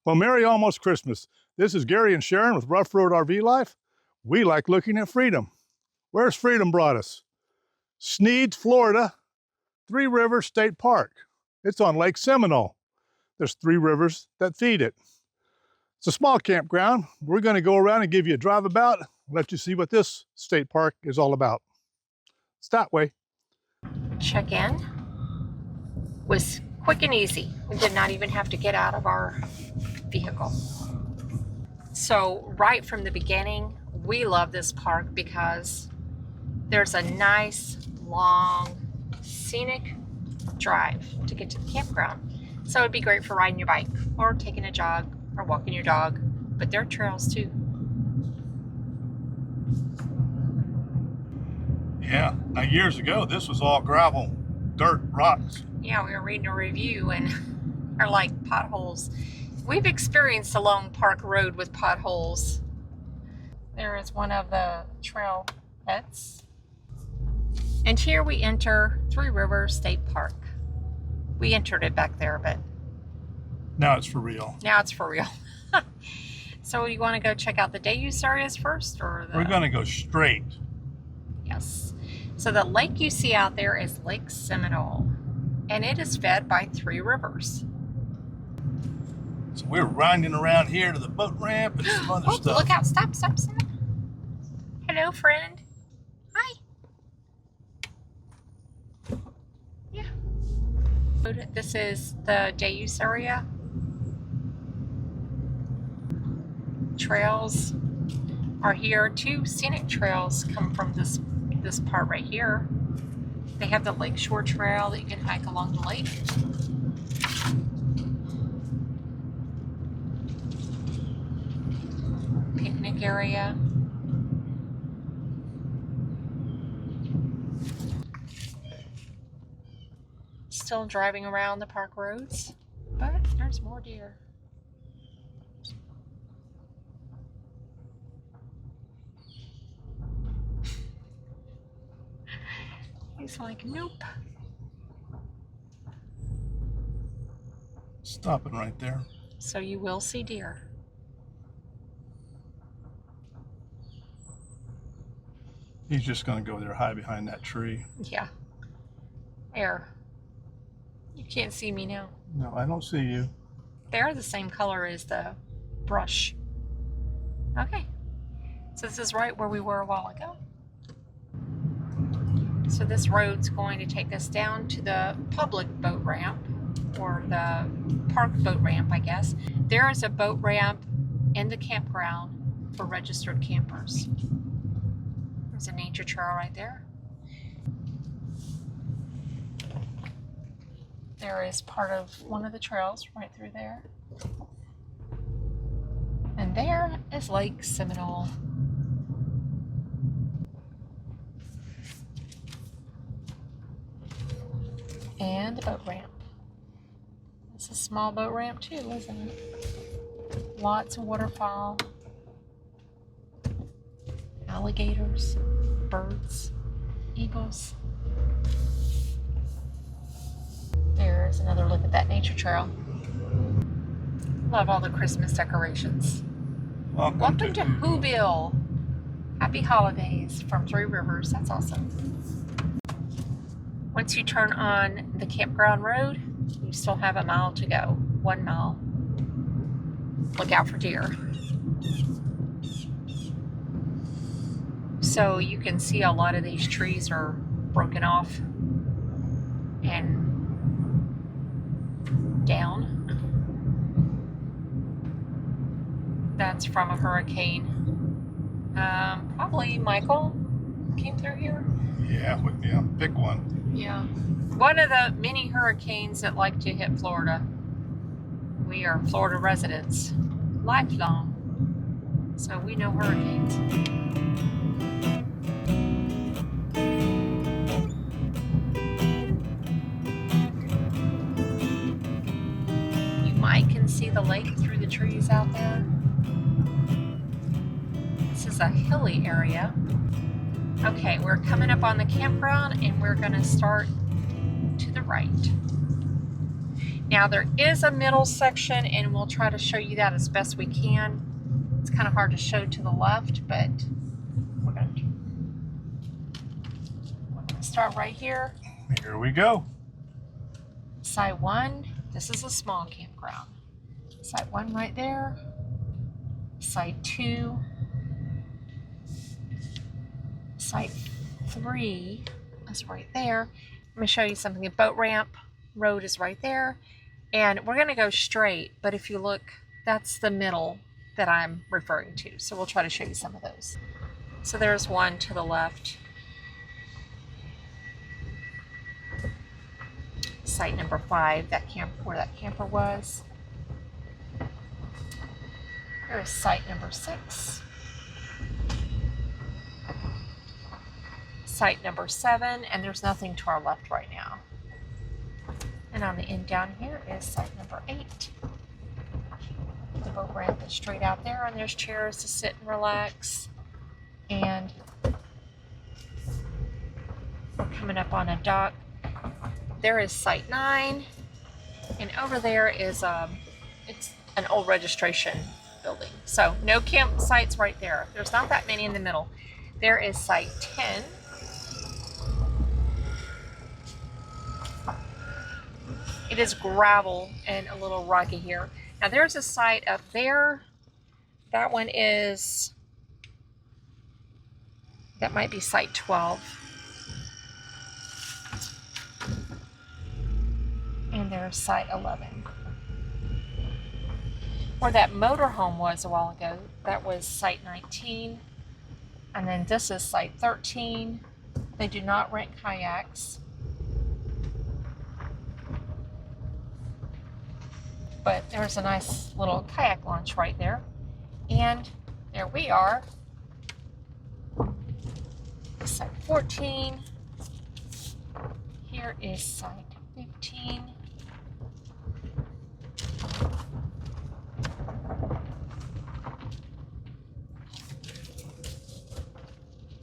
Well, Merry almost Christmas. This is Gary and Sharon with Rough Road RV Life. We like looking at freedom. Where's freedom brought us? Sneads, Florida, Three Rivers State Park. It's on Lake Seminole. There's 3 rivers that feed it. It's a small campground. We're going to go around and give you a drive about, let you see what this state park is all about. It's that way. Check-in was quick and easy. We did not even have to get out of our vehicle. So right from the beginning, we love this park because there's a nice, long, scenic drive to get to the campground. So it'd be great for riding your bike or taking a jog or walking your dog, but there are trails too. Yeah, now years ago, this was all gravel, dirt, rocks. Yeah, we were reading a review and are like potholes. We've experienced a long park road with potholes. There is one of the trail pets. And here we enter Three Rivers State Park. We entered it back there, but now it's for real. Now it's for real. So you want to go check out the day use areas first, or We're going to go straight. Yes. So the lake you see out there is Lake Seminole, and it is fed by 3 rivers. So we're riding around here to the boat ramp and some other stuff. Look out. Stop, stop, stop. Hello, friend. Hi. Yeah. This is the day use area. Trails are here. 2 scenic trails come from this part right here. They have the Lakeshore Trail that you can hike along the lake. Picnic area. Still driving around the park roads, but there's more deer. He's like, nope. Stopping right there. So you will see deer. He's just going to go there, hide behind that tree. Yeah. There. You can't see me now. No, I don't see you. They're the same color as the brush. Okay. So this is right where we were a while ago. So this road's going to take us down to the public boat ramp, or the park boat ramp, I guess. There is a boat ramp in the campground for registered campers. There's a nature trail right there. There is part of one of the trails right through there. And there is Lake Seminole. And the boat ramp. It's a small boat ramp too, isn't it? Lots of waterfowl, alligators, birds, eagles. There's another look at that nature trail. Love all the Christmas decorations. Welcome to Whoville. Happy holidays from 3 Rivers. That's awesome. Once you turn on the campground road, you still have a mile to go. 1 mile. Look out for deer. So you can see a lot of these trees are broken off and down. That's from a hurricane. Probably Michael came through here. Yeah, pick one. Yeah. One of the many hurricanes that like to hit Florida. We are Florida residents, lifelong. So we know hurricanes. You might can see the lake through the trees out there. This is a hilly area. Okay, we're coming up on the campground and we're going to start to the right. Now there is a middle section, and we'll try to show you that as best we can. It's kind of hard to show to the left, but we're going to start right here. Here we go. Site 1, this is a small campground. Site 1 right there. Site 2. Site 3 is right there. I'm going to show you something. The boat ramp road is right there. And we're going to go straight, but if you look, that's the middle that I'm referring to. So we'll try to show you some of those. So there's one to the left. Site number 5, where that camper was. Here's site number 6. Site number 7, and there's nothing to our left right now. And on the end down here is site number 8. The boat ramp is straight out there, and there's chairs to sit and relax. And we're coming up on a dock. There is site 9, and over there is it's an old registration building. So no campsites right there. There's not that many in the middle. There is site 10. It is gravel and a little rocky here. Now there's a site up there. That one is, that might be site 12. And there's site 11. Where that motorhome was a while ago, that was site 19. And then this is site 13. They do not rent kayaks. But there's a nice little kayak launch right there. And there we are. Site 14. Here is site 15.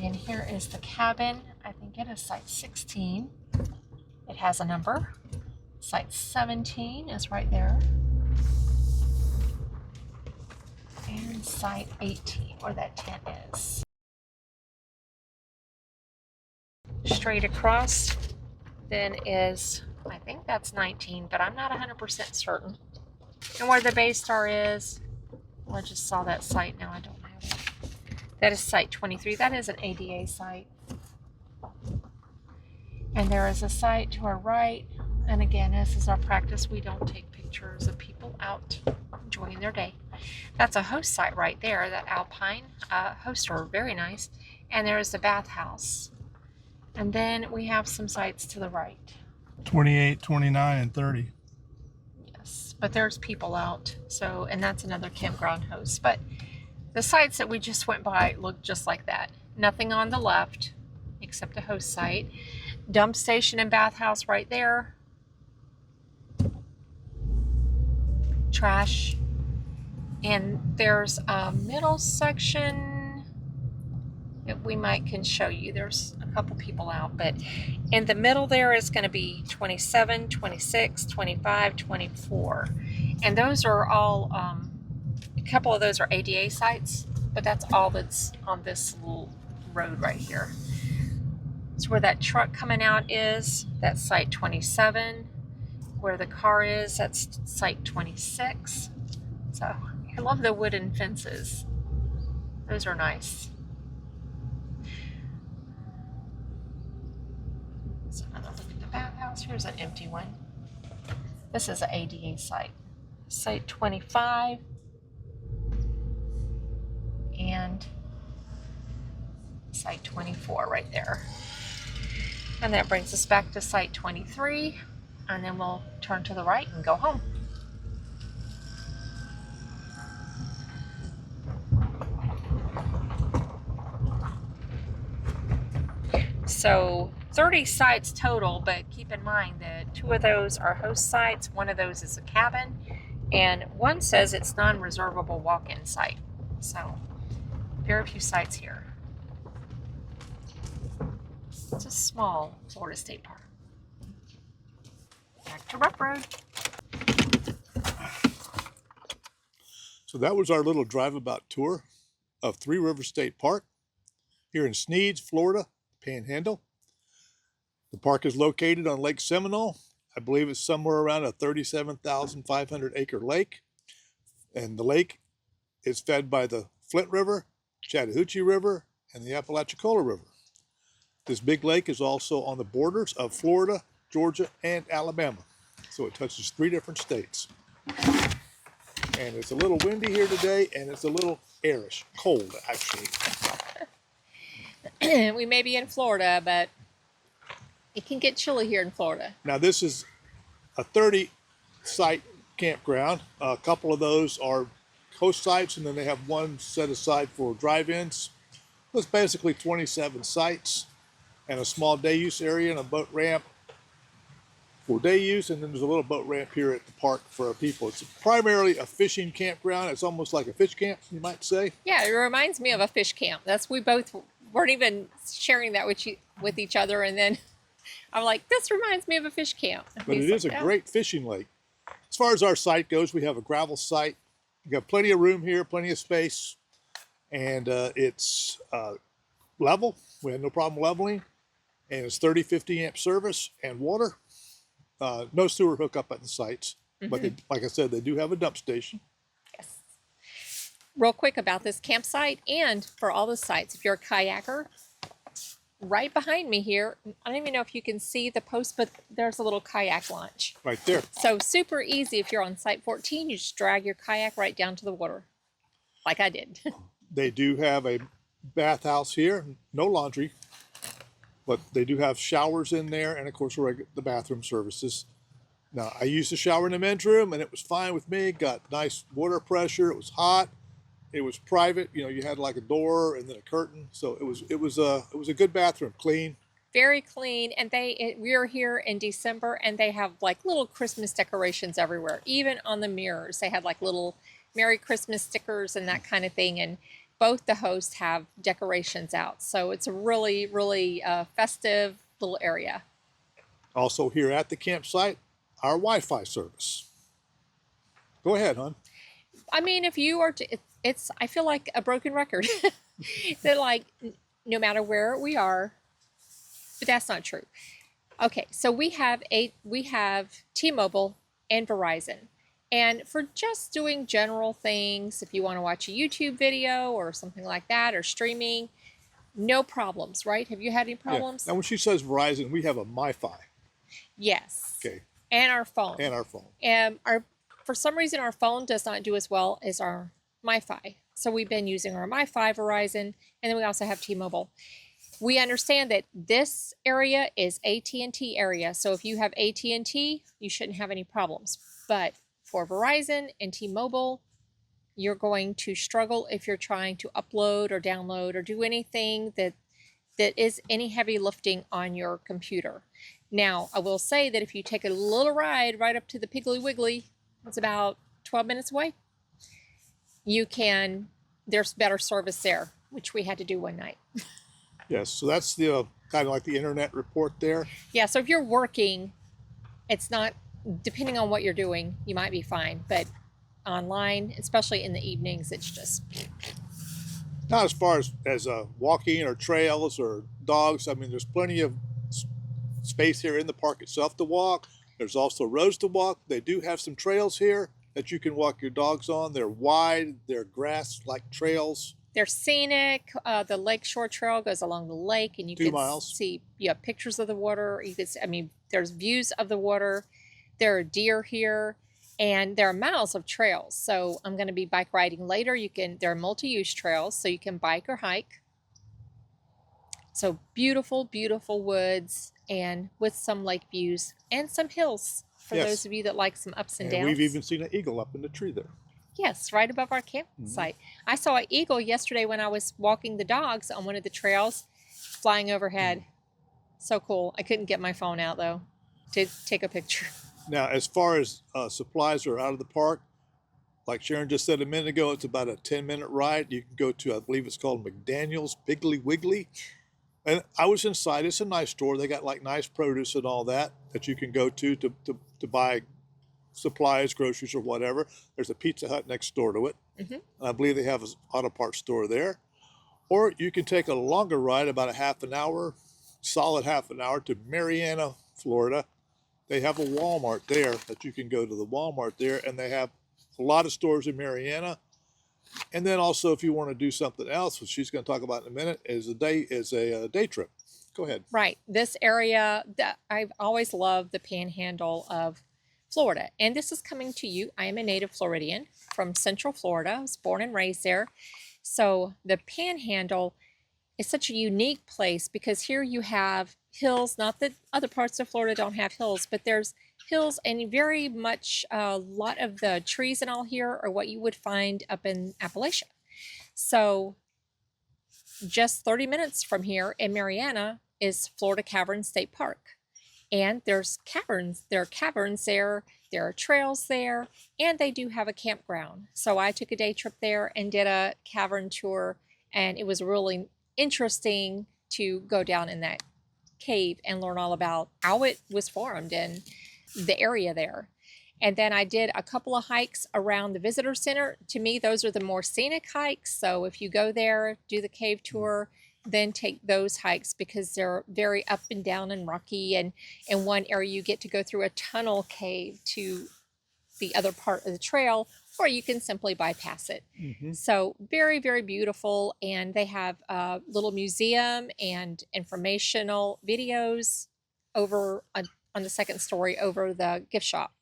And here is the cabin. I think it is site 16. It has a number. Site 17 is right there. And site 18, where that tent is. Straight across then is, I think that's 19, but I'm not 100% certain. And where the Bay Star is, well, I just saw that site, now I don't have it. That is site 23. That is an ADA site. And there is a site to our right. And again, this is our practice. We don't take pictures of people out enjoying their day. That's a host site right there. That Alpine hosts are very nice. And there is the bathhouse. And then we have some sites to the right. 28, 29, and 30. Yes, but there's people out. So, and that's another campground host. But the sites that we just went by look just like that. Nothing on the left except a host site. Dump station and bathhouse right there. Trash. And there's a middle section that we can show you. There's a couple people out, but in the middle there is going to be 27, 26, 25, 24. And those are all, a couple of those are ADA sites, but that's all that's on this little road right here. So where that truck coming out is, that's site 27. Where the car is, that's site 26. So I love the wooden fences. Those are nice. Let's have another look at the bathhouse. Here's an empty one. This is an ADA site. Site 25. And site 24 right there. And that brings us back to site 23. And then we'll turn to the right and go home. So 30 sites total, but keep in mind that 2 of those are host sites, 1 of those is a cabin, and 1 says it's non-reservable walk-in site. So very few sites here. It's a small Florida State Park. Back to Rough Road. So that was our little drive-about tour of Three Rivers State Park here in Sneads, Florida, Panhandle. The park is located on Lake Seminole. I believe it's somewhere around a 37,500 acre lake. And the lake is fed by the Flint River, Chattahoochee River, and the Apalachicola River. This big lake is also on the borders of Florida, Georgia, and Alabama. So it touches 3 different states. And it's a little windy here today, and it's a little airish, cold actually. We may be in Florida, but it can get chilly here in Florida. Now this is a 30-site campground. A couple of those are host sites, and then they have one set aside for drive-ins. It's basically 27 sites and a small day use area and a boat ramp for day use, and then there's a little boat ramp here at the park for our people. It's primarily a fishing campground. It's almost like a fish camp, you might say. Yeah, it reminds me of a fish camp. We both weren't even sharing that with each other, and then I'm like, this reminds me of a fish camp. But it is a great fishing lake. As far as our site goes, we have a gravel site. We got plenty of room here, plenty of space, and it's level. We had no problem leveling, and it's 30-50 amp service and water. No sewer hookup at the sites, but like I said, they do have a dump station. Yes. Real quick about this campsite and for all the sites, if you're a kayaker, right behind me here, I don't even know if you can see the post, but there's a little kayak launch. Right there. So super easy. If you're on site 14, you just drag your kayak right down to the water, like I did. They do have a bathhouse here, no laundry, but they do have showers in there, and of course the bathroom services. Now, I used the shower in the men's room, and it was fine with me. Got nice water pressure. It was hot. It was private. You know, you had like a door and then a curtain, so it was a good bathroom, clean. Very clean, and we are here in December, and they have like little Christmas decorations everywhere. Even on the mirrors, they had like little Merry Christmas stickers and that kind of thing. And both the hosts have decorations out, so it's a really, really festive little area. Also here at the campsite, our Wi-Fi service. Go ahead, hon. I mean, if you are, I feel like a broken record. They're like, no matter where we are, but that's not true. Okay, so we have T-Mobile and Verizon. And for just doing general things, if you want to watch a YouTube video or something like that, or streaming, no problems, right? Have you had any problems? Yeah. Now, when she says Verizon, we have a MiFi. Yes. Okay. And our phone. And our phone. And for some reason, our phone does not do as well as our MiFi. So we've been using our MiFi, Verizon, and then we also have T-Mobile. We understand that this area is AT&T area. So if you have AT&T, you shouldn't have any problems. But for Verizon and T-Mobile, you're going to struggle if you're trying to upload or download or do anything that is any heavy lifting on your computer. Now, I will say that if you take a little ride right up to the Piggly Wiggly, it's about 12 minutes away, there's better service there, which we had to do one night. Yes, so that's the kind of like the internet report there. Yeah, so if you're working, it's not, depending on what you're doing, you might be fine. But online, especially in the evenings, it's just... Not as far as walking or trails or dogs. I mean, there's plenty of space here in the park itself to walk. There's also roads to walk. They do have some trails here that you can walk your dogs on. They're wide, they're grass-like trails. They're scenic. The Lakeshore Trail goes along the lake, and you 2 can miles. see pictures of the water. You can see, I mean, there's views of the water. There are deer here, and there are miles of trails. So I'm going to be bike riding later. There are multi-use trails, so you can bike or hike. So beautiful, beautiful woods, and with some lake views and some hills for those of you that like some ups and downs. We've even seen an eagle up in the tree there. Yes, right above our campsite. I saw an eagle yesterday when I was walking the dogs on one of the trails, flying overhead. So cool. I couldn't get my phone out, though, to take a picture. Now, as far as supplies are out of the park, like Sharon just said a minute ago, it's about a 10-minute ride. You can go to, I believe it's called McDaniel's Piggly Wiggly. And I was inside. It's a nice store. They got like nice produce and all that you can go to buy supplies, groceries, or whatever. There's a Pizza Hut next door to it. Mhm. I believe they have an auto parts store there. Or you can take a longer ride, about a half an hour, solid half an hour, to Marianna, Florida. They have a Walmart there that you can go to the Walmart there, and they have a lot of stores in Marianna. And then also, if you want to do something else, which she's going to talk about in a minute, is a day trip. Go ahead. Right. This area, I've always loved the Panhandle of Florida. And this is coming to you. I am a native Floridian from Central Florida. I was born and raised there. So the Panhandle is such a unique place because here you have hills. Not that other parts of Florida don't have hills, but there's hills, and very much a lot of the trees and all here are what you would find up in Appalachia. So just 30 minutes from here in Marianna is Florida Caverns State Park. And there's caverns. There are caverns there. There are trails there. And they do have a campground. So I took a day trip there and did a cavern tour. And it was really interesting to go down in that cave and learn all about how it was formed and the area there. And then I did a couple of hikes around the visitor center. To me, those are the more scenic hikes. So if you go there, do the cave tour, then take those hikes because they're very up and down and rocky. And in one area, you get to go through a tunnel cave to the other part of the trail, or you can simply bypass it. Mm-hmm. So very, very beautiful. And they have a little museum and informational videos over on the second story over the gift shop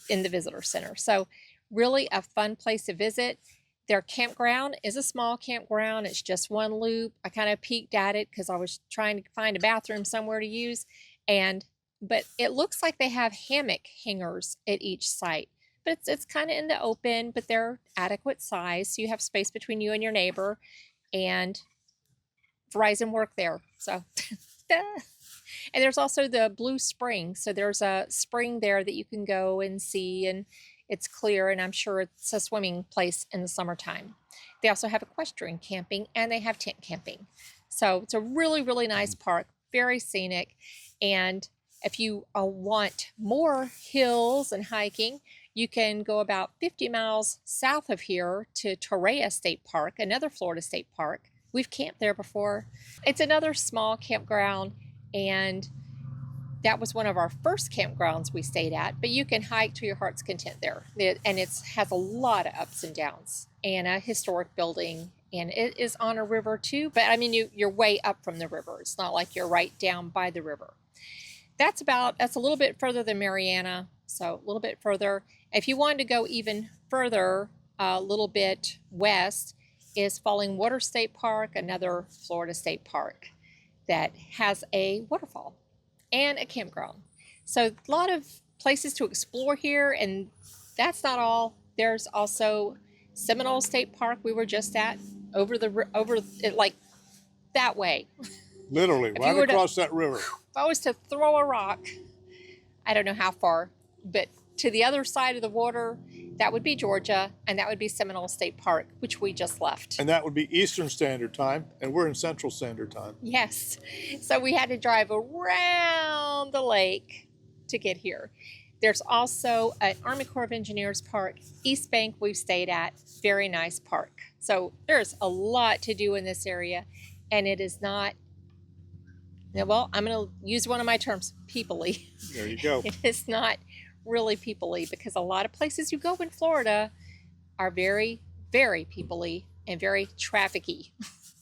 in the visitor center. So really a fun place to visit. Their campground is a small campground. It's just one loop. I kind of peeked at it because I was trying to find a bathroom somewhere to use. But it looks like they have hammock hangers at each site. But it's kind of in the open, but they're adequate size. So you have space between you and your neighbor. And Verizon work there. So and there's also the Blue Spring. So there's a spring there that you can go and see, and it's clear, and I'm sure it's a swimming place in the summertime. They also have equestrian camping, and they have tent camping. So it's a really, really nice park, very scenic. And if you want more hills and hiking, you can go about 50 miles south of here to Torreya State Park, another Florida state park. We've camped there before. It's another small campground, and that was one of our first campgrounds we stayed at, but you can hike to your heart's content there. And it has a lot of ups and downs, and a historic building, and it is on a river too. But I mean, you're way up from the river. It's not like you're right down by the river. That's a little bit further than Marianna, so a little bit further. If you wanted to go even further, a little bit west, is Falling Water State Park, another Florida state park that has a waterfall and a campground. So a lot of places to explore here, and that's not all. There's also Seminole State Park we were just at, over it, like that way. Literally, right across that river. If I was to throw a rock, I don't know how far, but to the other side of the water, that would be Georgia, and that would be Seminole State Park, which we just left. And that would be Eastern Standard Time, and we're in Central Standard Time. Yes. So we had to drive around the lake to get here. There's also an Army Corps of Engineers park, East Bank, we've stayed at. Very nice park. So there's a lot to do in this area, and it is not, well, I'm going to use one of my terms, people-y. There you go. It is not really people-y, because a lot of places you go in Florida are very, very people-y and very traffic-y.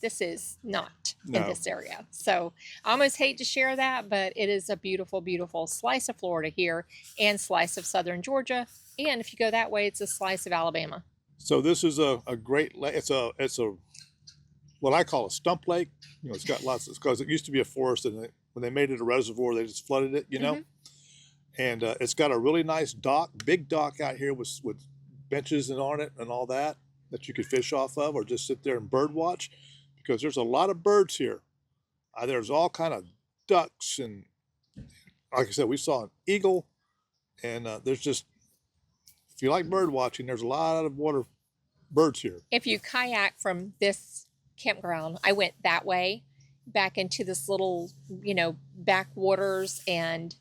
This is not in this area. So I almost hate to share that, but it is a beautiful, beautiful slice of Florida here, and slice of southern Georgia. And if you go that way, it's a slice of Alabama. So this is a great lake. It's a what I call a stump lake. You know, it's got lots of, because it used to be a forest, and when they made it a reservoir, they just flooded it, you know. Mm-hmm. And it's got a really nice dock, big dock out here with benches and on it and all that you could fish off of, or just sit there and bird watch, because there's a lot of birds here. There's all kind of ducks, and like I said, we saw an eagle, and there's just, if you like bird watching, there's a lot of water birds here. If you kayak from this campground, I went that way back into this little, backwaters, and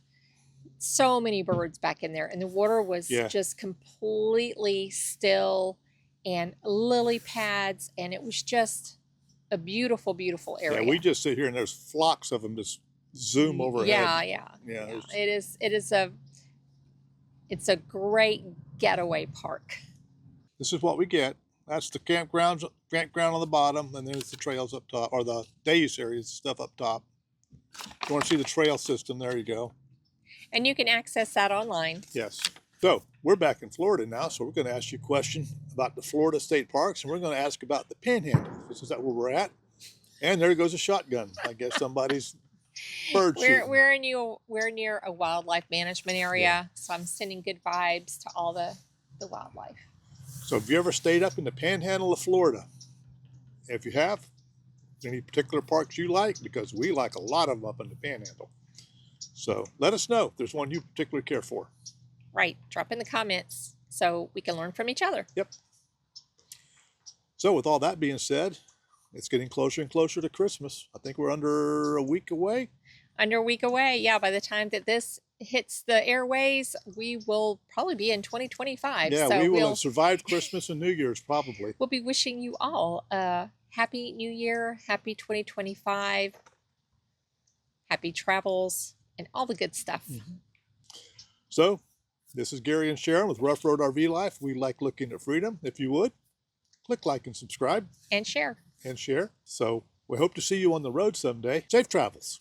so many birds back in there, and the water was just completely still, and lily pads, and it was just a beautiful, beautiful area. Yeah, we just sit here and there's flocks of them just zoom overhead. Yeah. It's a great getaway park. This is what we get. That's the campground on the bottom, and then it's the trails up top, or the day use area stuff up top. If you want to see the trail system, there you go. And you can access that online. Yes. So we're back in Florida now, so we're going to ask you a question about the Florida state parks, and we're going to ask about the Panhandle. This is where we're at. And there goes a shotgun. I guess somebody's bird shooting. We're near a wildlife management area, so I'm sending good vibes to all the wildlife. So have you ever stayed up in the Panhandle of Florida? If you have, any particular parks you like? Because we like a lot of them up in the Panhandle. So let us know if there's one you particularly care for. Right. Drop in the comments so we can learn from each other. Yep. So with all that being said, it's getting closer and closer to Christmas. I think we're under a week away. Under a week away. Yeah. By the time that this hits the airways, we will probably be in 2025. Yeah, so we will have survived Christmas and New Year's probably. We'll be wishing you all a happy New Year, happy 2025, happy travels, and all the good stuff. Mm-hmm. So, this is Gary and Sharon with Rough Road RV Life. We like looking at freedom. If you would, click like and subscribe. And share. So, we hope to see you on the road someday. Safe travels.